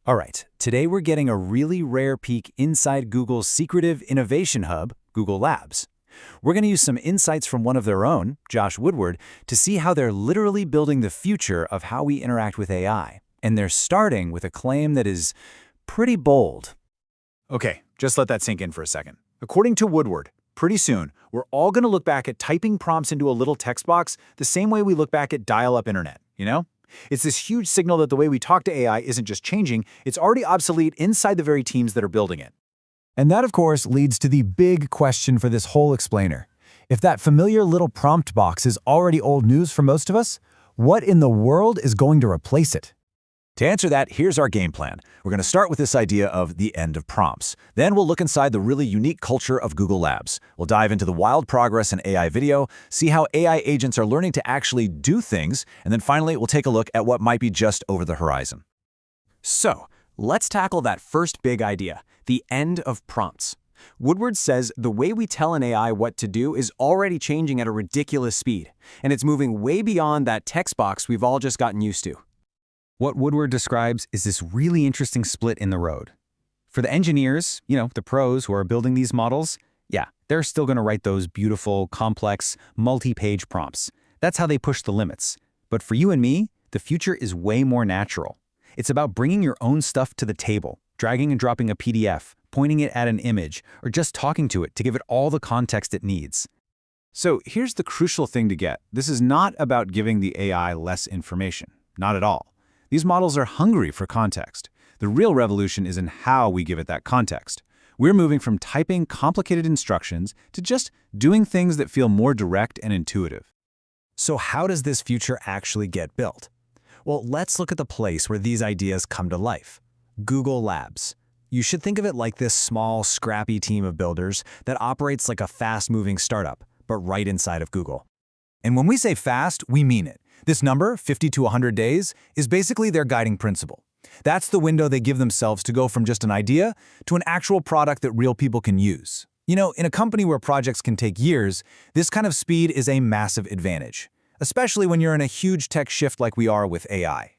All right, today we're getting a really rare peek inside Google's secretive innovation hub, Google Labs. We're going to use some insights from one of their own, Josh Woodward, to see how they're literally building the future of how we interact with AI. And they're starting with a claim that is pretty bold. Okay, just let that sink in for a second. According to Woodward, pretty soon, we're all going to look back at typing prompts into a little text box the same way we look back at dial-up internet, you know? It's this huge signal that the way we talk to AI isn't just changing, it's already obsolete inside the very teams that are building it. And that, of course, leads to the big question for this whole explainer. If that familiar little prompt box is already old news for most of us, what in the world is going to replace it? To answer that, here's our game plan. We're going to start with this idea of the end of prompts. Then we'll look inside the really unique culture of Google Labs. We'll dive into the wild progress in AI video, see how AI agents are learning to actually do things, and then finally we'll take a look at what might be just over the horizon. So, let's tackle that first big idea, the end of prompts. Woodward says the way we tell an AI what to do is already changing at a ridiculous speed, and it's moving way beyond that text box we've all just gotten used to. What Woodward describes is this really interesting split in the road. For the engineers, the pros who are building these models, yeah, they're still going to write those beautiful, complex, multi-page prompts. That's how they push the limits. But for you and me, the future is way more natural. It's about bringing your own stuff to the table, dragging and dropping a PDF, pointing it at an image, or just talking to it to give it all the context it needs. So here's the crucial thing to get. This is not about giving the AI less information. Not at all. These models are hungry for context. The real revolution is in how we give it that context. We're moving from typing complicated instructions to just doing things that feel more direct and intuitive. So how does this future actually get built? Well, let's look at the place where these ideas come to life. Google Labs. You should think of it like this small, scrappy team of builders that operates like a fast-moving startup, but right inside of Google. And when we say fast, we mean it. This number, 50 to 100 days, is basically their guiding principle. That's the window they give themselves to go from just an idea to an actual product that real people can use. In a company where projects can take years, this kind of speed is a massive advantage, especially when you're in a huge tech shift like we are with AI.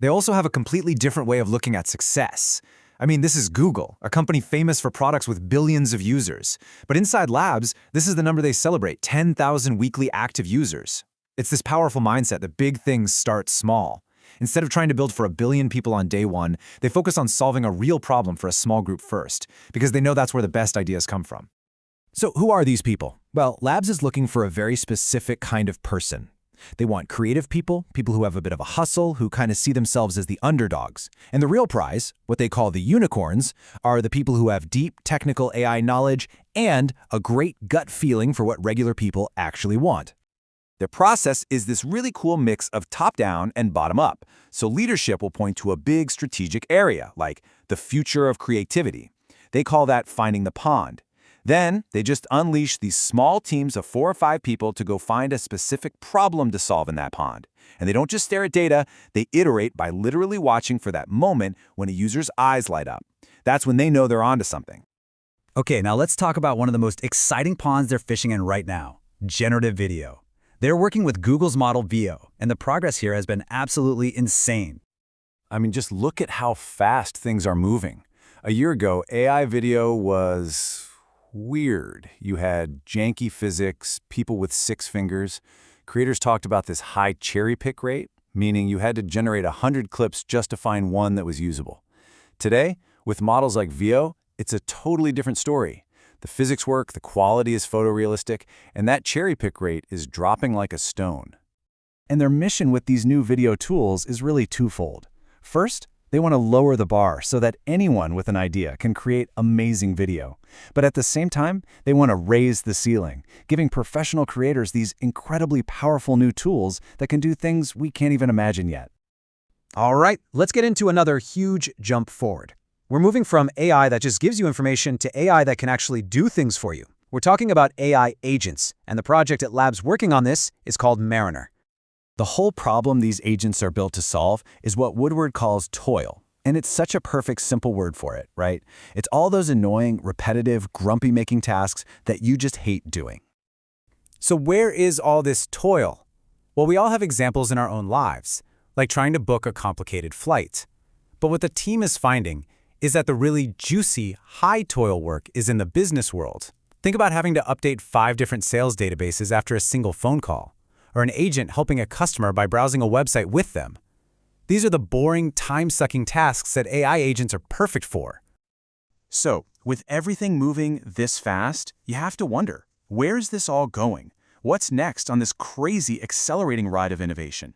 They also have a completely different way of looking at success. This is Google, a company famous for products with billions of users. But inside Labs, this is the number they celebrate, 10,000 weekly active users. It's this powerful mindset that big things start small. Instead of trying to build for 1 billion people on day one, they focus on solving a real problem for a small group first, because they know that's where the best ideas come from. So who are these people? Well, Labs is looking for a very specific kind of person. They want creative people, people who have a bit of a hustle, who kind of see themselves as the underdogs. And the real prize, what they call the unicorns, are the people who have deep technical AI knowledge and a great gut feeling for what regular people actually want. Their process is this really cool mix of top-down and bottom-up. So leadership will point to a big strategic area, like the future of creativity. They call that finding the pond. Then they just unleash these small teams of 4 or 5 people to go find a specific problem to solve in that pond. And they don't just stare at data, they iterate by literally watching for that moment when a user's eyes light up. That's when they know they're onto something. Okay, now let's talk about one of the most exciting ponds they're fishing in right now, generative video. They're working with Google's model Veo, and the progress here has been absolutely insane. Just look at how fast things are moving. A year ago, AI video was weird. You had janky physics, people with 6 fingers. Creators talked about this high cherry pick rate, meaning you had to generate 100 clips just to find one that was usable. Today, with models like Veo, it's a totally different story. The physics work, the quality is photorealistic, and that cherry pick rate is dropping like a stone. And their mission with these new video tools is really twofold. First, they want to lower the bar so that anyone with an idea can create amazing video. But at the same time, they want to raise the ceiling, giving professional creators these incredibly powerful new tools that can do things we can't even imagine yet. All right, let's get into another huge jump forward. We're moving from AI that just gives you information to AI that can actually do things for you. We're talking about AI agents, and the project at Labs working on this is called Mariner. The whole problem these agents are built to solve is what Woodward calls toil. And it's such a perfect, simple word for it, right? It's all those annoying, repetitive, grumpy-making tasks that you just hate doing. So where is all this toil? Well, we all have examples in our own lives, like trying to book a complicated flight. But what the team is finding is that the really juicy, high-toil work is in the business world. Think about having to update 5 different sales databases after a single phone call, or an agent helping a customer by browsing a website with them. These are the boring, time-sucking tasks that AI agents are perfect for. So, with everything moving this fast, you have to wonder, where is this all going? What's next on this crazy accelerating ride of innovation?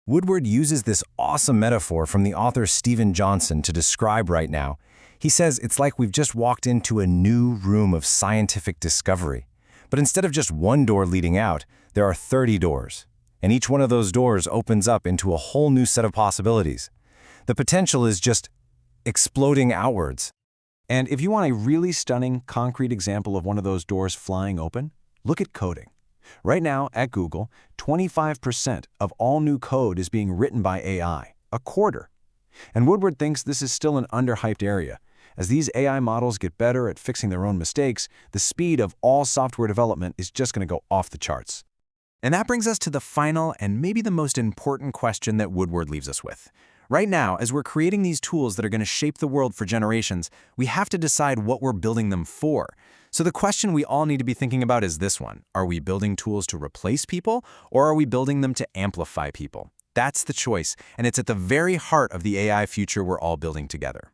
Woodward uses this awesome metaphor from the author Stephen Johnson to describe right now. He says it's like we've just walked into a new room of scientific discovery. But instead of just one door leading out, there are 30 doors. And each one of those doors opens up into a whole new set of possibilities. The potential is just exploding outwards. And if you want a really stunning, concrete example of one of those doors flying open, look at coding. Right now, at Google, 25% of all new code is being written by AI, a quarter. And Woodward thinks this is still an underhyped area. As these AI models get better at fixing their own mistakes, the speed of all software development is just going to go off the charts. And that brings us to the final and maybe the most important question that Woodward leaves us with. Right now, as we're creating these tools that are going to shape the world for generations, we have to decide what we're building them for. So the question we all need to be thinking about is this one. Are we building tools to replace people, or are we building them to amplify people? That's the choice, and it's at the very heart of the AI future we're all building together.